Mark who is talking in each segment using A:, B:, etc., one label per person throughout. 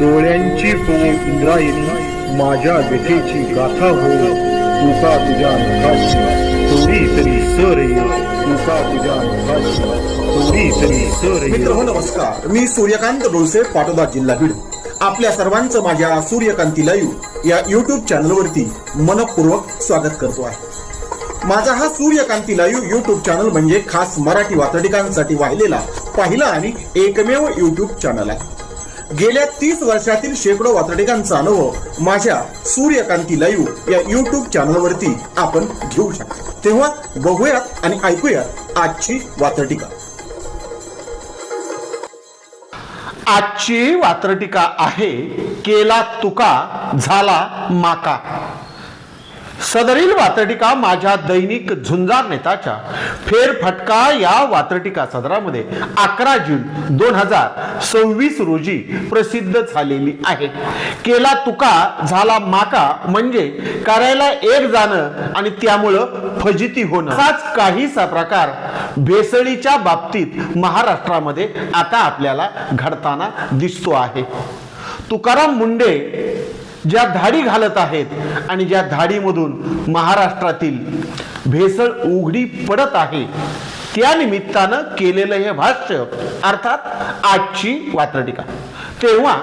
A: डोळ्यांची हो इंद्रायणी, माझ्या व्यथेची गाथा हो, तुका तुझ्या नखाची थोडी तरी सर येईल, तुका तुझ्या नखाची थोडी तरी सर येईल.
B: मित्र हो नमस्कार, मी सूर्यकांत डोळसे, पाटोदा, जिल्हा बीड. आपल्या सर्वांचं माझ्या सूर्यकांती लाईव्ह या युट्यूब चॅनलवरती मनपूर्वक स्वागत करतो आहे. माझा हा सूर्यकांती लाईव्ह युट्यूब चॅनल म्हणजे खास मराठी वातडिकांसाठी वाहिलेला पहिला आणि एकमेव युट्यूब चॅनल आहे. गेल्या 30 वर्षातील शेकडो वातडिकांचा अनुभव माझ्या सूर्यकांती लाईव्ह या युट्यूब चॅनलवरती आपण घेऊ शकता. तेव्हा बघूयात आणि ऐकूयात आजची वातडिका.
C: आजची वात्रटिका आहे, केला तुका झाला माका. सदरील वात्रटिका माझ्या दैनिक झुंजार नेताच्या फेरफटका या वात्रटिका सदरामध्ये 11 जून 2026 रोजी प्रसिद्ध झालेली आहे. केला तुका झाला माका म्हणजे करायला एक जाणं आणि त्यामुळं फजिती होणं, असाच काहीसा प्रकार भेसळीच्या बाबतीत महाराष्ट्रामध्ये आता आपल्याला घडताना दिसतो आहे. तुकाराम मुंडे ज्या धाडी घालत आहेत आणि ज्या धाडीमधून महाराष्ट्रातील भेसळ उघडी पडत आहे, त्या निमित्तानं केलेलं हे भाष्य अर्थात आजची वात्रटिका. तेव्हा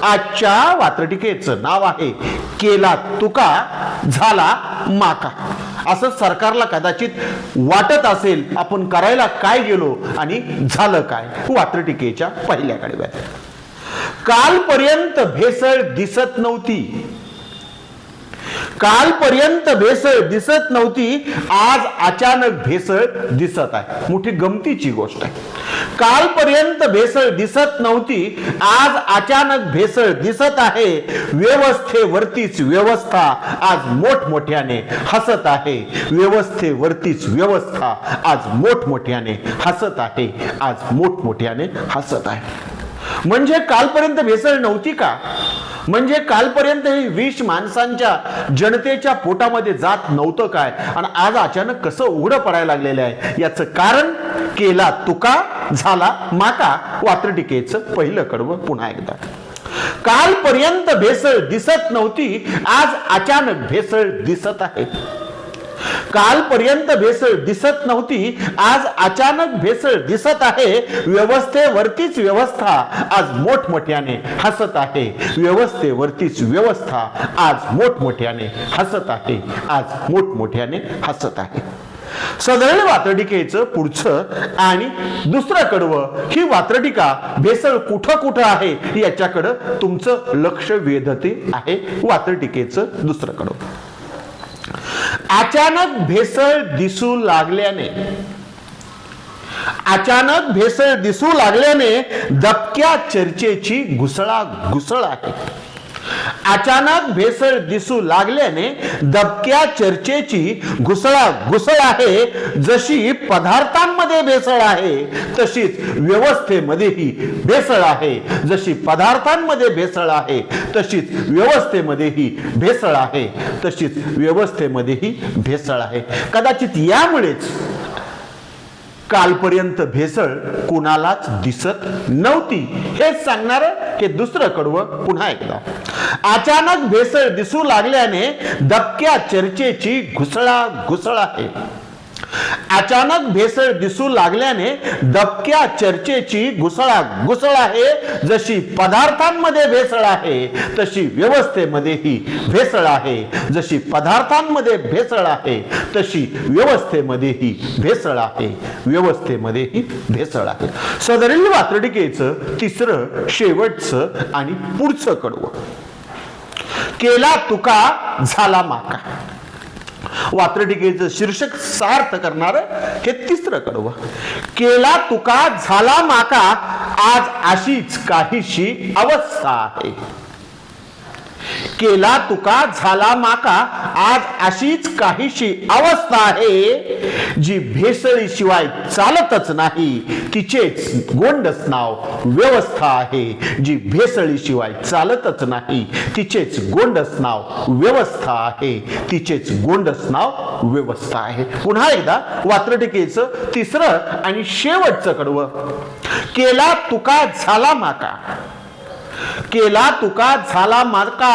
C: आजच्या वात्रटिकेचं नाव आहे, केला तुका झाला माका. असं सरकारला कदाचित वाटत असेल, आपण करायला काय गेलो आणि झालं काय. वात्रटिकेच्या पहिल्या कडव्यात कालपर्यंत भेसळ दिसत नव्हती. कालपर्यंत भेसळ दिसत नव्हती, आज अचानक भेसळ दिसत आहे. मोठी गमतीची गोष्ट आहे. कालपर्यंत भेसळ दिसत नव्हती, आज अचानक भेसळ दिसत आहे. व्यवस्थेवरतीच व्यवस्था आज मोठमोठ्याने हसत आहे. व्यवस्थेवरतीच व्यवस्था आज मोठमोठ्याने हसत आहे. आज मोठमोठ्याने हसत आहे. म्हणजे कालपर्यंत भेसळ नव्हती का? म्हणजे कालपर्यंत हे विष माणसांच्या जनतेच्या पोटामध्ये जात नव्हतं काय? आणि आज अचानक कसं उघडं पडायला लागलेलं आहे? याचं कारण केला तुका झाला माका वात्रटिकेचं पहिलं कडवं पुन्हा एकदा. कालपर्यंत भेसळ दिसत नव्हती, आज अचानक भेसळ दिसत आहे. कालपर्यंत भेसळ दिसत नव्हती, आज अचानक भेसळ दिसत आहे. व्यवस्थेवरतीच व्यवस्था आज मोठमोठ्याने हसत आहे. व्यवस्थेवरतीच व्यवस्था आज मोठमोठ्याने हसत आहे. आज मोठमोठ्याने हसत आहे. सदरील वात्रटिकेचं पुढचं आणि दुसरं कडवं, ही वात्रटिका भेसळ कुठं कुठं आहे याच्याकडं तुमचं लक्ष वेधते आहे. वात्रटिकेचं दुसरं कडवं, अचानक भेसळ दिसू लागल्याने, अचानक भेसळ दिसू लागल्याने दबक्या चर्चेची घुसळाघुसळ आहे. अचानक भेसळ दिसू लागल्याने दबक्या चर्चेची घुसळाघुसळ आहे. जशी पदार्थांमध्ये भेसळ आहे, तशीच व्यवस्थेमध्येही भेसळ आहे. जशी पदार्थांमध्ये भेसळ आहे, तशीच व्यवस्थेमध्येही भेसळ आहे. तशीच व्यवस्थेमध्येही भेसळ आहे. कदाचित यामुळेच कालपर्यंत भेसळ कुणालाच दिसत नव्हती. हेच सांगणार हे दुसरं कडवं पुन्हा एकदा. अचानक भेसळ दिसू लागल्याने दबक्या चर्चेची घुसळाघुसळ आहे. अचानक भेसळ दिसू लागल्याने दबक्या चर्चेची घुसळाघुसळ आहे. जशी पदार्थांमध्ये भेसळ आहे, तशी व्यवस्थेमध्येही भेसळ आहे. जशी पदार्थांमध्ये भेसळ आहे, तशी व्यवस्थेमध्येही भेसळ आहे. व्यवस्थेमध्येही भेसळ आहे. सदरील वात्रटिकेचं तिसरं, शेवटचं आणि पुढचं कडवं, केला तुका झाला माका. वात्रटिकेचं शीर्षक सार्थ करणार हे तिसरं कडवं, केला तुका झाला माका. आज अशीच काहीशी अवस्था आहे. केला तुका झाला माका, आज अशीच काहीशी अवस्था आहे. जी भेसळीशिवाय चालतच नाही, तिचेच गोंडस नाव व्यवस्था आहे. जी भेसळीशिवाय चालतच नाही, तिचेच गोंडस नाव व्यवस्था आहे. तिचेच गोंडस नाव व्यवस्था आहे. पुन्हा एकदा वात्रटिकेचं तिसरं आणि शेवटचं कडवं, केला तुका झाला माका. केला तुका झाला माका,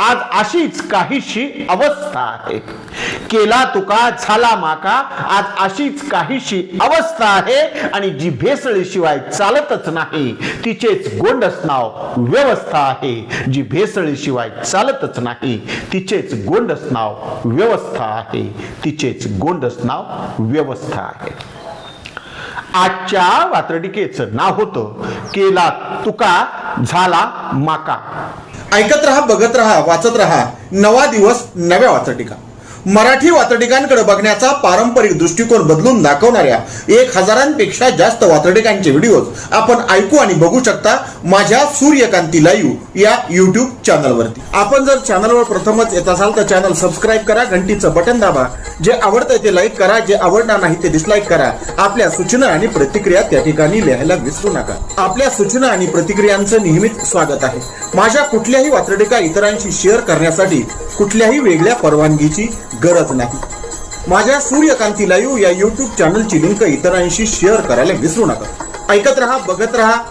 C: आज अशीच काहीशी अवस्था आहे. केला तुका झाला माका, आज अशीच काहीशी अवस्था आहे. आणि जी भेसळीशिवाय चालतच नाही तिचेच गोंडस नाव व्यवस्था आहे. जी भेसळीशिवाय चालतच नाही तिचेच गोंडस नाव व्यवस्था आहे. तिचेच गोंडस नाव व्यवस्था आहे. आजच्या वात्रटिकेचं नाव होतं केला तुका झाला माका.
B: ऐकत रहा, बघत रहा, वाचत रहा. नवा दिवस नव्या वात्रटिका. मराठी वात्रटिकांकडे बघण्याचा पारंपरिक दृष्टिकोन बदलून दाखवणाऱ्या 1000पेक्षा जास्त वात्रटिकांचे व्हिडिओज आपण ऐकू आणि बघू शकता माझ्या सूर्यकांती लाईव्ह या युट्यूब चॅनलवरती. आपण जर चॅनलवर प्रथमच येत असाल तर चॅनल सबस्क्राईब करा, घंटीचं बटन दाबा. जे आवडतं ते लाईक करा, जे आवडणार नाही ते डिसलाईक करा. आपल्या सूचना आणि प्रतिक्रिया त्या ठिकाणी लिहायला विसरू नका. आपल्या सूचना आणि प्रतिक्रियांचं नेहमीच स्वागत आहे. माझ्या कुठल्याही वात्रटिका इतरांशी शेअर करण्यासाठी कुठल्याही वेगळ्या परवानगीची गरज नाही. माझ्या सूर्यकांती लाईव्ह या युट्यूब चॅनलची लिंक इतरांशी शेअर करायला विसरू नका. ऐकत रहा, बघत रहा,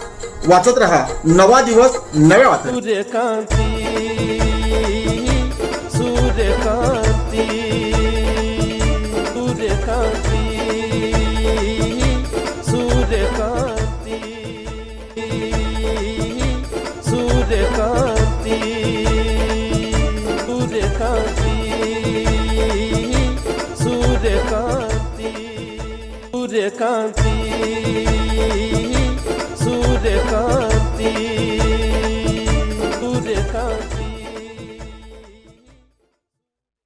B: वाचत रहा. नवा दिवस नव्या वात्रटिका.
D: सूर्यकांती, सूर्यकांती, सूर्यकांती, सूर्यकांती, सूर्यकांती, सूर्यकांती, सूर्यकांती, सूर्यकांती, सूर्यकांती.